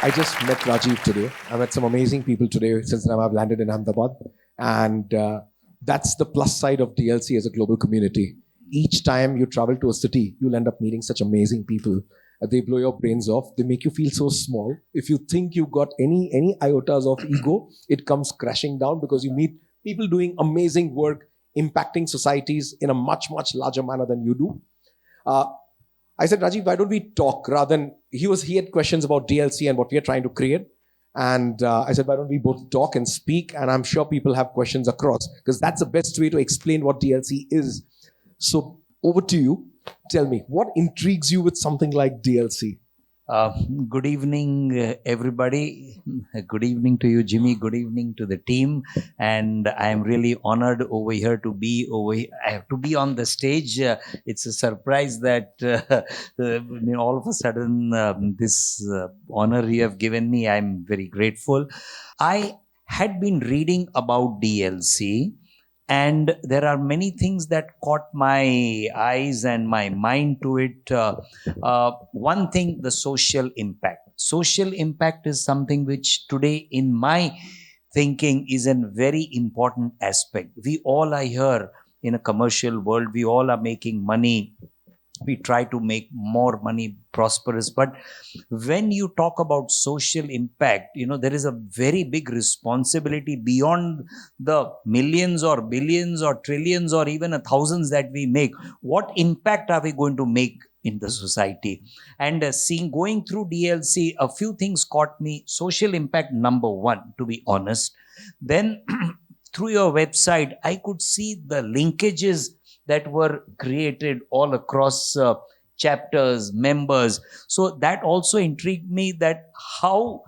I just met Rajiv today. I met some amazing people today since I've landed in Ahmedabad. And that's the plus side of DLC as a global community. Each time you travel to a city, you'll end up meeting such amazing people. They blow your brains off. They make you feel so small. If you think you got any iotas of ego, it comes crashing down because you meet people doing amazing work, impacting societies in a much larger manner than you do. Uh, I said, Rajiv, why don't we talk rather than he had questions about DLC and what we are trying to create. And I said, why don't we both talk and speak? And I'm sure people have questions across because that's the best way to explain what DLC is. So over to you. Tell me, what intrigues you with something like DLC? Uh, Good evening, everybody. Good evening to you, Jimmy. Good evening to the team. And I am really honored over here to be over here. I have to be on the stage. It's a surprise that all of a sudden this honor you have given me. I'm very grateful. I had been reading about DLC, and there are many things that caught my eyes and my mind to it. One thing, the social impact. Social impact is something which today, in my thinking, is a very important aspect. We all are here in a commercial world. We all are making money. We try to make more money, prosperous. But when you talk about social impact, there is a very big responsibility beyond the millions or billions or trillions or even thousands that we make. What impact are we going to make in the society? And going through DLC, a few things caught me. Social impact, number one, to be honest. Then through your website, I could see the linkages that were created all across chapters, members. So that also intrigued me, that how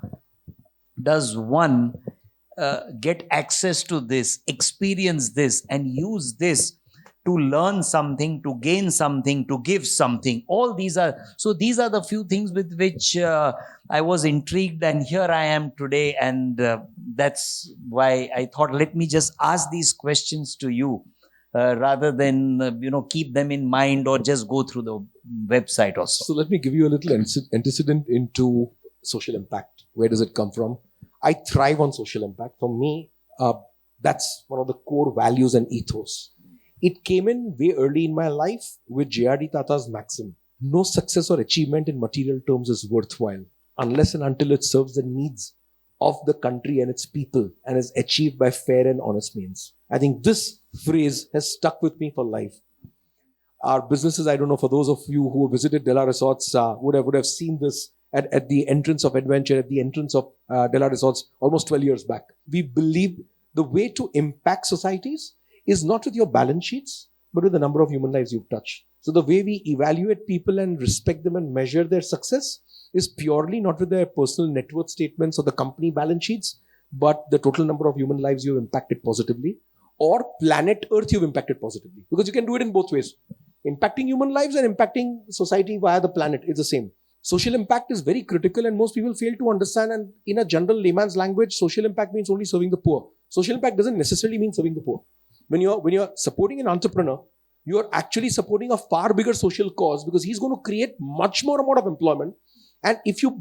does one get access to this, experience this, and use this to learn something, to gain something, to give something. All these are the few things with which I was intrigued, and here I am today. And that's why I thought, let me just ask these questions to you, rather than keep them in mind or just go through the website also. So let me give you a little antecedent into social impact. Where does it come from? I thrive on social impact. For me, that's one of the core values and ethos. It came in way early in my life with J.R.D. Tata's maxim: no success or achievement in material terms is worthwhile unless and until it serves the needs of the country and its people and is achieved by fair and honest means. I think this phrase has stuck with me for life. Our businesses, I don't know, for those of you who visited Della Resorts, would have seen this at the entrance of Adventure, at the entrance of Della Resorts almost 12 years back. We believe the way to impact societies is not with your balance sheets, but with the number of human lives you've touched. So the way we evaluate people and respect them and measure their success is purely not with their personal net worth statements or the company balance sheets, but the total number of human lives you've impacted positively, or planet Earth you've impacted positively. Because you can do it in both ways. Impacting human lives and impacting society via the planet is the same. Social impact is very critical, and most people fail to understand. And in a general layman's language, social impact means only serving the poor. Social impact doesn't necessarily mean serving the poor. When you're supporting an entrepreneur, you're actually supporting a far bigger social cause, because he's going to create much more amount of employment. And if you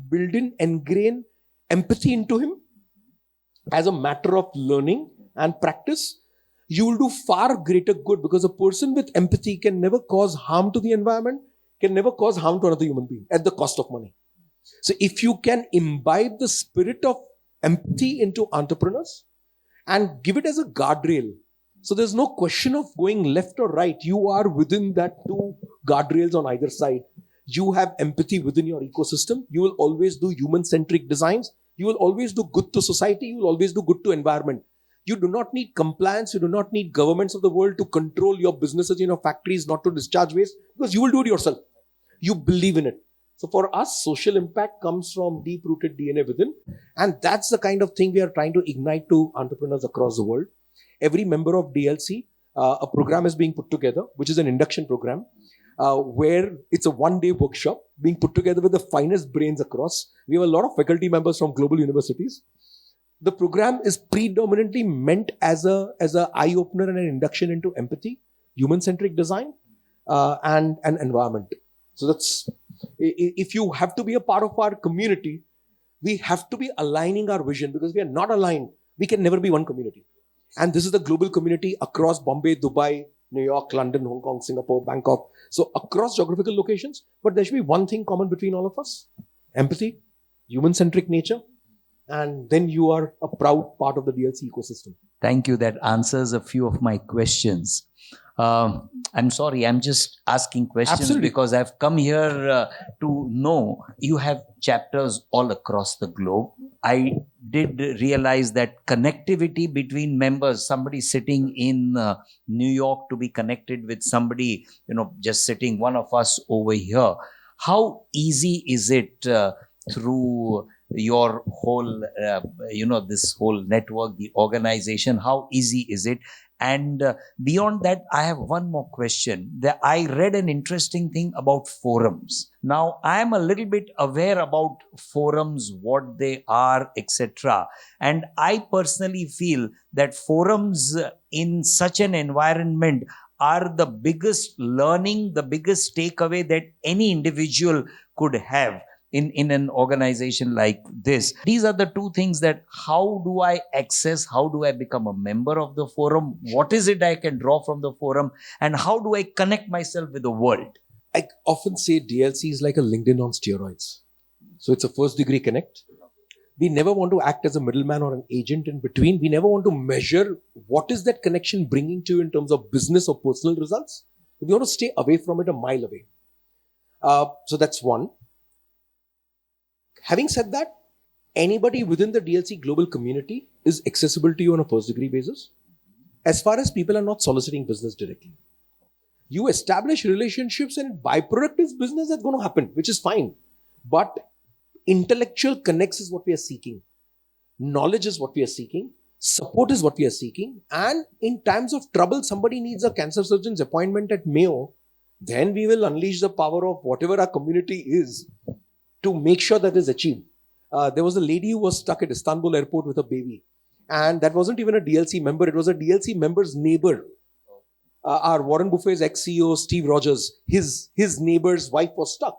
ingrain empathy into him as a matter of learning and practice, you will do far greater good, because a person with empathy can never cause harm to the environment, can never cause harm to another human being at the cost of money. So if you can imbibe the spirit of empathy into entrepreneurs and give it as a guardrail, so there's no question of going left or right. You are within that two guardrails on either side. You have empathy within your ecosystem. You will always do human-centric designs. You will always do good to society. You will always do good to environment. You do not need compliance. You do not need governments of the world to control your businesses in your factories not to discharge waste, because you will do it yourself. You believe in it. So for us, social impact comes from deep-rooted DNA within. And that's the kind of thing we are trying to ignite to entrepreneurs across the world. Every member of DLC, a program is being put together, which is an induction program, where it's a one-day workshop being put together with the finest brains across. We have a lot of faculty members from global universities. The program is predominantly meant as a eye-opener and an induction into empathy, human-centric design, and environment. So that's, if you have to be a part of our community, We have to be aligning our vision, because we are not aligned, we can never be one community. And this is the global community across Bombay, Dubai, New York, London, Hong Kong, Singapore, Bangkok. So across geographical locations, but there should be one thing common between all of us: empathy, human-centric nature, and then you are a proud part of the DLC ecosystem. Thank you. That answers a few of my questions. I'm sorry, I'm just asking questions. Absolutely. Because I've come here to know you have chapters all across the globe. I did realize that connectivity between members, somebody sitting in New York to be connected with somebody, just sitting, one of us over here. How easy is it through your whole, this whole network, the organization? How easy is it? And beyond that, I have one more question. I read an interesting thing about forums. Now, I am a little bit aware about forums, what they are, etc. And I personally feel that forums in such an environment are the biggest learning, the biggest takeaway that any individual could have in an organization like this. These are the two things: that how do I access, how do I become a member of the forum, what is it I can draw from the forum, and how do I connect myself with the world? I often say DLC is like a LinkedIn on steroids. So it's a first degree connect. We never want to act as a middleman or an agent in between. We never want to measure what is that connection bringing to you in terms of business or personal results. We want to stay away from it, a mile away. So that's one. Having said that, anybody within the DLC global community is accessible to you on a first degree basis, as far as people are not soliciting business directly. You establish relationships, and byproduct is business that's going to happen, which is fine. But intellectual connects is what we are seeking. Knowledge is what we are seeking. Support is what we are seeking. And in times of trouble, somebody needs a cancer surgeon's appointment at Mayo, then we will unleash the power of whatever our community is to make sure that is achieved. There was a lady who was stuck at Istanbul airport with a baby. And that wasn't even a DLC member. It was a DLC member's neighbor. Our Warren Buffett's ex-CEO, Steve Rogers, his neighbor's wife was stuck.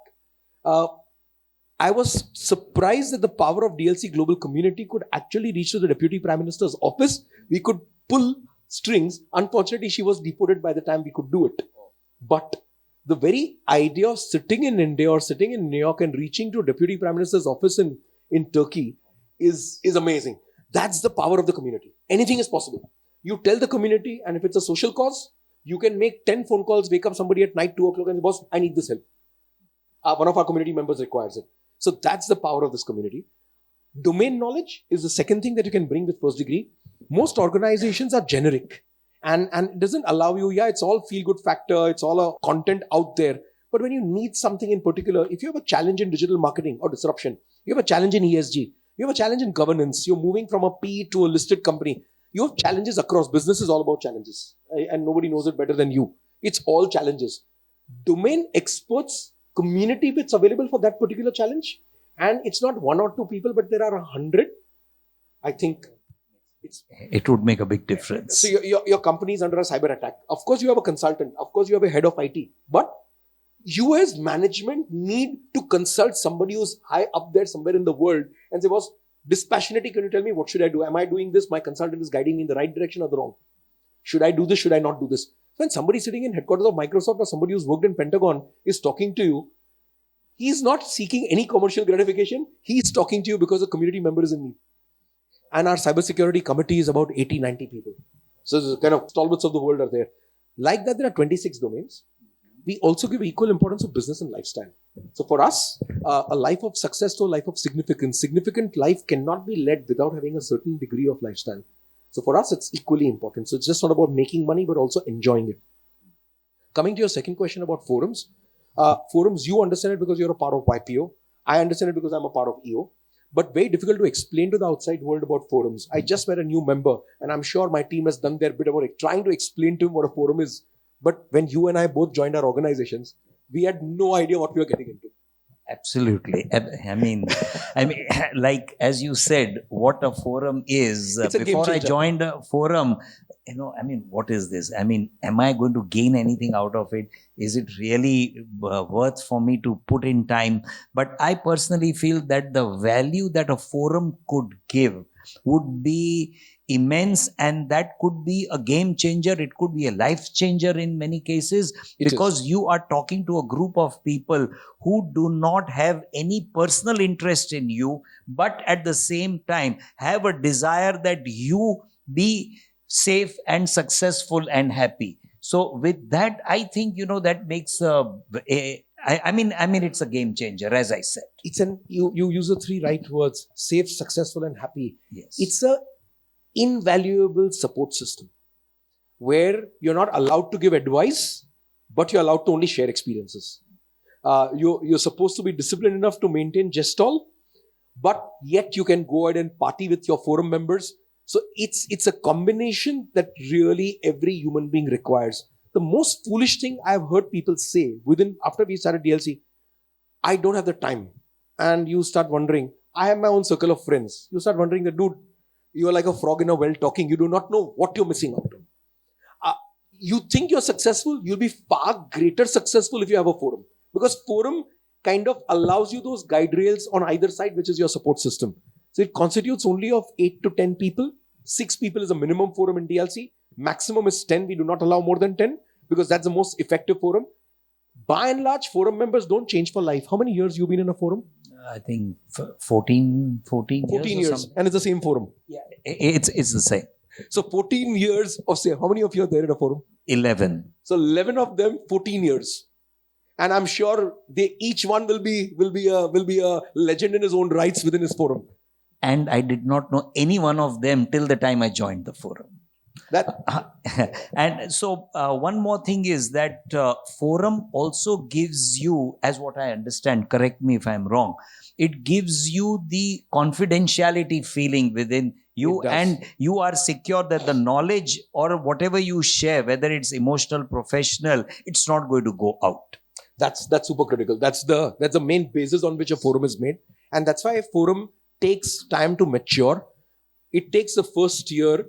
I was surprised that the power of DLC global community could actually reach to the Deputy Prime Minister's office. We could pull strings. Unfortunately, she was deported by the time we could do it. But the very idea of sitting in India or sitting in New York and reaching to a Deputy Prime Minister's office in Turkey is amazing. That's the power of the community. Anything is possible. You tell the community, and if it's a social cause, you can make 10 phone calls, wake up somebody at night, 2 o'clock, and say, boss, I need this help. One of our community members requires it. So that's the power of this community. Domain knowledge is the second thing that you can bring with first degree. Most organizations are generic. And it doesn't allow you, it's all feel-good factor, it's all a content out there. But when you need something in particular, if you have a challenge in digital marketing or disruption, you have a challenge in ESG, you have a challenge in governance, you're moving from a P to a listed company, you have challenges across. Business is all about challenges. And nobody knows it better than you. It's all challenges. Domain experts, community that's available for that particular challenge. And it's not 1 or 2 people, but there are 100. I think it would make a big difference. So your company is under a cyber attack. Of course, you have a consultant. Of course, you have a head of IT. But you as management need to consult somebody who's high up there somewhere in the world and say, boss, dispassionately, can you tell me what should I do? Am I doing this? My consultant is guiding me in the right direction or the wrong? Should I do this? Should I not do this? When somebody sitting in headquarters of Microsoft or somebody who's worked in Pentagon is talking to you, he's not seeking any commercial gratification. He's talking to you because a community member is in need. And our cybersecurity committee is about 80, 90 people. So the kind of stalwarts of the world are there. Like that, there are 26 domains. We also give equal importance of business and lifestyle. So for us, a life of success to a life of significance. Significant life cannot be led without having a certain degree of lifestyle. So for us, it's equally important. So it's just not about making money, but also enjoying it. Coming to your second question about forums. Forums, you understand it because you're a part of YPO. I understand it because I'm a part of EO. But very difficult to explain to the outside world about forums. I just met a new member, and I'm sure my team has done their bit about trying to explain to him what a forum is. But when you and I both joined our organizations, we had no idea what we were getting into. Absolutely. I mean, like as you said, what a forum is. Before I joined a forum, what is this? Am I going to gain anything out of it? Is it really worth for me to put in time? But I personally feel that the value that a forum could give would be immense, and that could be a game changer. It could be a life changer in many cases, because you are talking to a group of people who do not have any personal interest in you, but at the same time have a desire that you be safe and successful and happy. So with that, I think that makes it's a game changer, as I said. You use the three right words: safe, successful, and happy. Yes. It's a invaluable support system where you're not allowed to give advice, but you're allowed to only share experiences. You're supposed to be disciplined enough to maintain gestalt, but yet you can go ahead and party with your forum members. So it's a combination that really every human being requires. The most foolish thing I've heard people say after we started DLC, I don't have the time. And you start wondering, I have my own circle of friends. You start wondering that, dude, you are like a frog in a well talking. You do not know what you're missing out on. You think you're successful, you'll be far greater successful if you have a forum. Because forum kind of allows you those guide rails on either side, which is your support system. So it constitutes only of 8 to 10 people. 6 people is a minimum forum in DLC. Maximum is 10. We do not allow more than 10 because that's the most effective forum. By and large, forum members don't change for life. How many years you been in a forum? I think 14 years. And it's the same forum. Yeah, it's the same. So 14 years of say, how many of you are there in a forum? 11. So 11 of them, 14 years. And I'm sure each one will be a legend in his own rights within his forum. And I did not know any one of them till the time I joined the forum. And so one more thing is that forum also gives you, as what I understand, correct me if I'm wrong, it gives you the confidentiality feeling within you, and you are secure that the knowledge or whatever you share, whether it's emotional, professional, it's not going to go out. That's super critical. That's the main basis on which a forum is made. And that's why a forum takes time to mature. It takes the first year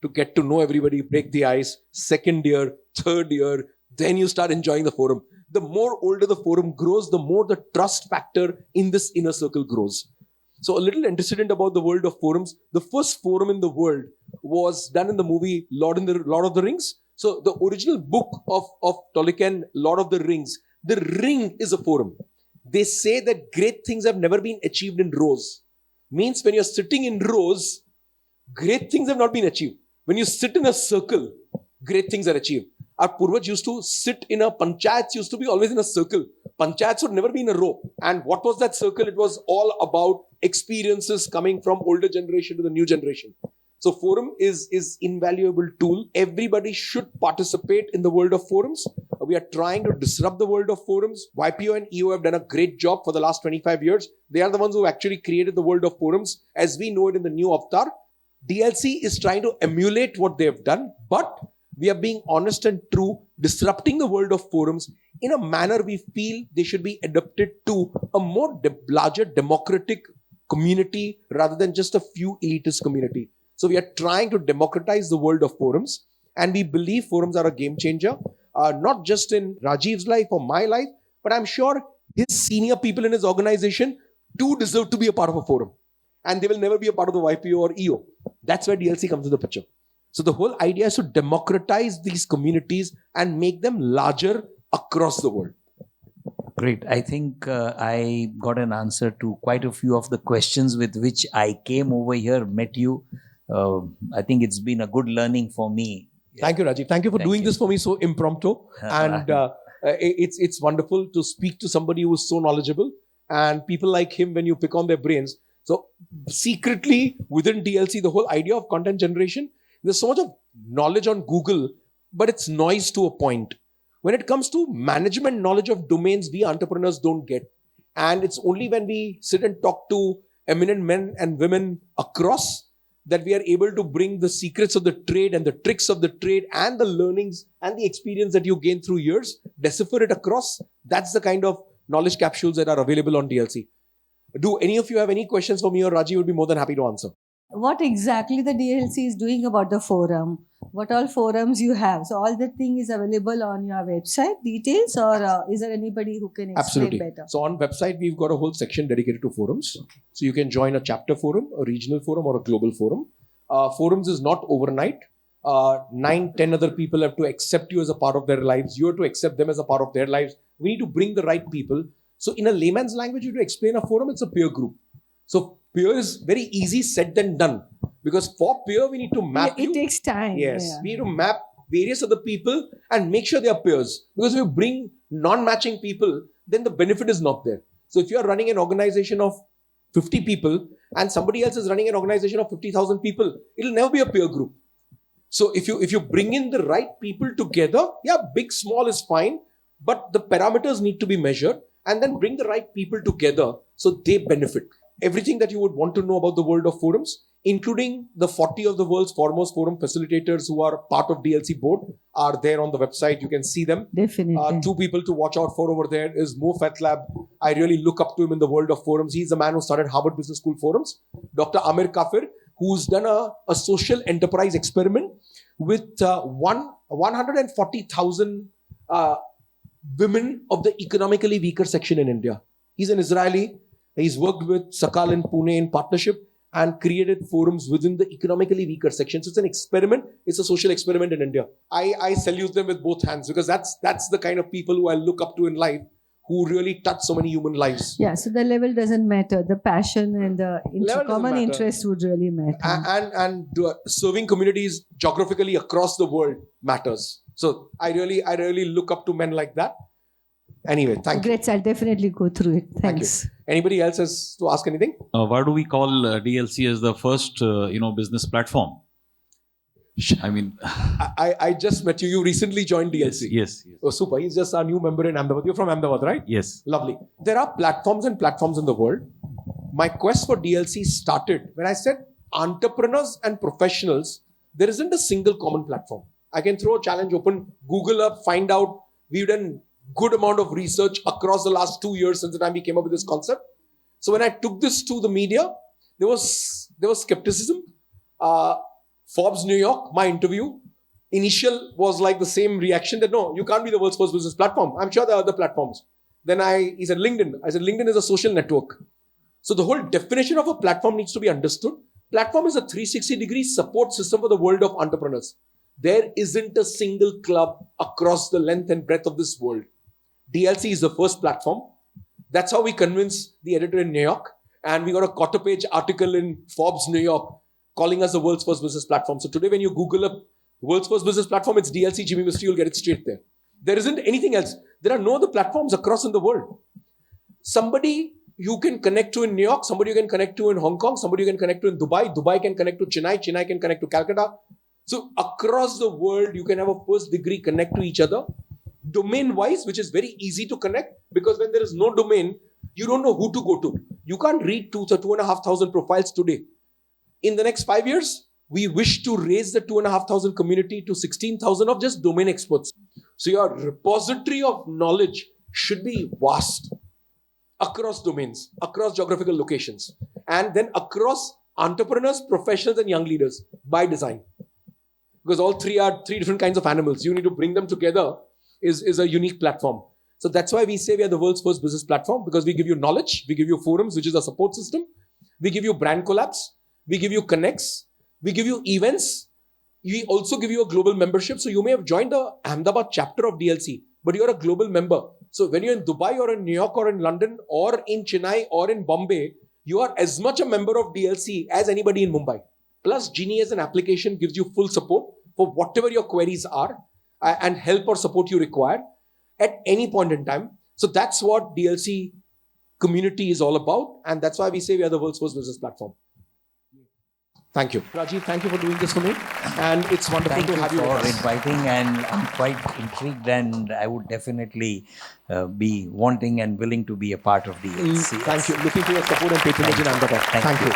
to get to know everybody, break the ice. Second year, third year, then you start enjoying the forum. The more older the forum grows, the more the trust factor in this inner circle grows. So a little antecedent about the world of forums. The first forum in the world was done in the movie Lord of the Rings. So the original book of Tolkien, Lord of the Rings, the ring is a forum. They say that great things have never been achieved in rows. Means when you're sitting in rows, great things have not been achieved. When you sit in a circle, great things are achieved. Our Purvaj used to sit in a panchayats, used to be always in a circle. Panchayats would never be in a row. And what was that circle? It was all about experiences coming from older generation to the new generation. So forum is invaluable tool. Everybody should participate in the world of forums. We are trying to disrupt the world of forums. YPO and EO have done a great job for the last 25 years. They are the ones who actually created the world of forums as we know it in the new avatar. DLC is trying to emulate what they have done, but we are being honest and true, disrupting the world of forums in a manner we feel they should be adapted to a more larger democratic community rather than just a few elitist community. So we are trying to democratize the world of forums, and we believe forums are a game changer, not just in Rajiv's life or my life, but I'm sure his senior people in his organization do deserve to be a part of a forum. And they will never be a part of the YPO or EO. That's where DLC comes into the picture. So the whole idea is to democratize these communities and make them larger across the world. Great. I think I got an answer to quite a few of the questions with which I came over here, met you. I think it's been a good learning for me. Thank you, Rajiv. Thank you for doing this for me so impromptu. And it's wonderful to speak to somebody who is so knowledgeable. And people like him, when you pick on their brains. So secretly within DLC, the whole idea of content generation, there's so much of knowledge on Google, but it's noise to a point. When it comes to management knowledge of domains, we entrepreneurs don't get. And it's only when we sit and talk to eminent men and women across that we are able to bring the secrets of the trade and the tricks of the trade and the learnings and the experience that you gain through years, decipher it across. That's the kind of knowledge capsules that are available on DLC. Do any of you have any questions for me, or Rajiv would be more than happy to answer? what exactly the DLC is doing about the forum, what all forums you have. So all the thing is available on your website details, or is there anybody who can explain Absolutely. better? So on website, we've got a whole section dedicated to forums. So you can join a chapter forum, a regional forum, or a global forum. Forums is not overnight. 9, 10 other people have to accept you as a part of their lives. You have to accept them as a part of their lives. We need to bring the right people. So in a layman's language, you have to explain a forum, it's a peer group. So peer is very easy said than done. Because for peer, we need to map It takes time. Yes, Yeah. we need to map various other people and make sure they are peers. Because if you bring non-matching people, then the benefit is not there. So if you are running an organization of 50 people and somebody else is running an organization of 50,000 people, it'll never be a peer group. So if you bring in the right people together, yeah, big, small is fine, but the parameters need to be measured, and then bring the right people together so they benefit. Everything that you would want to know about the world of forums, including the 40 of the world's foremost forum facilitators who are part of DLC board, are there on the website. You can see them. Definitely. 2 people to watch out for over there is Mo Fatlab. I really look up to him in the world of forums. He's the man who started Harvard Business School forums. Dr. Amir Kafir, who's done a social enterprise experiment with 140,000 women of the economically weaker section in India. He's an Israeli. He's worked with Sakal in Pune in partnership and created forums within the economically weaker section. So it's an experiment. It's a social experiment in India. I salute them with both hands because that's the kind of people who I look up to in life, who really touch so many human lives. Yeah, so the level doesn't matter. The passion and the common interest would really matter. And serving communities geographically across the world matters. So I really look up to men like that. Anyway, thank you. Great, I'll definitely go through it. Thanks. Anybody else has to ask anything? Why do we call DLC as the first, business platform? I mean, I just met you. You recently joined DLC. Yes. Oh, super. He's just our new member in Ahmedabad. You're from Ahmedabad, right? Yes. Lovely. There are platforms and platforms in the world. My quest for DLC started when I said entrepreneurs and professionals, there isn't a single common platform. I can throw a challenge open, Google up, find out. We've done good amount of research across the last 2 years since the time we came up with this concept. So when I took this to the media, there was skepticism. Forbes New York, my interview, initial was like the same reaction that no, you can't be the world's first business platform. I'm sure there are other platforms. Then he said LinkedIn. I said LinkedIn is a social network. So the whole definition of a platform needs to be understood. Platform is a 360-degree support system for the world of entrepreneurs. There isn't a single club across the length and breadth of this world. DLC is the first platform. That's how we convinced the editor in New York. And we got a quarter-page article in Forbes New York calling us the world's first business platform. So today when you Google up world's first business platform, it's DLC Jimmy Mistry, you'll get it straight there. There isn't anything else. There are no other platforms across in the world. Somebody you can connect to in New York, somebody you can connect to in Hong Kong, somebody you can connect to in Dubai, Dubai can connect to Chennai, Chennai can connect to Calcutta. So across the world, you can have a first degree connect to each other. Domain-wise, which is very easy to connect because when there is no domain, you don't know who to go to. You can't read 2,500 profiles today. In the next 5 years, we wish to raise the 2,500 community to 16,000 of just domain experts. So your repository of knowledge should be vast across domains, across geographical locations, and then across entrepreneurs, professionals, and young leaders by design. Because all three are 3 different kinds of animals. You need to bring them together is a unique platform. So that's why we say we are the world's first business platform, because we give you knowledge, we give you forums, which is a support system. We give you brand collabs. We give you connects. We give you events. We also give you a global membership. So you may have joined the Ahmedabad chapter of DLC, but you're a global member. So when you're in Dubai or in New York or in London or in Chennai or in Bombay, you are as much a member of DLC as anybody in Mumbai. Plus, Genie as an application gives you full support for whatever your queries are and help or support you require at any point in time. So that's what DLC community is all about. And that's why we say we are the world's first business platform. Thank you. Rajiv, thank you for doing this for me. And it's wonderful to have you with us. Thank you for inviting, and I'm quite intrigued, and I would definitely be wanting and willing to be a part of DLC. Thank you. Looking for your support and patronage in Ahmedabad. Thank you. you.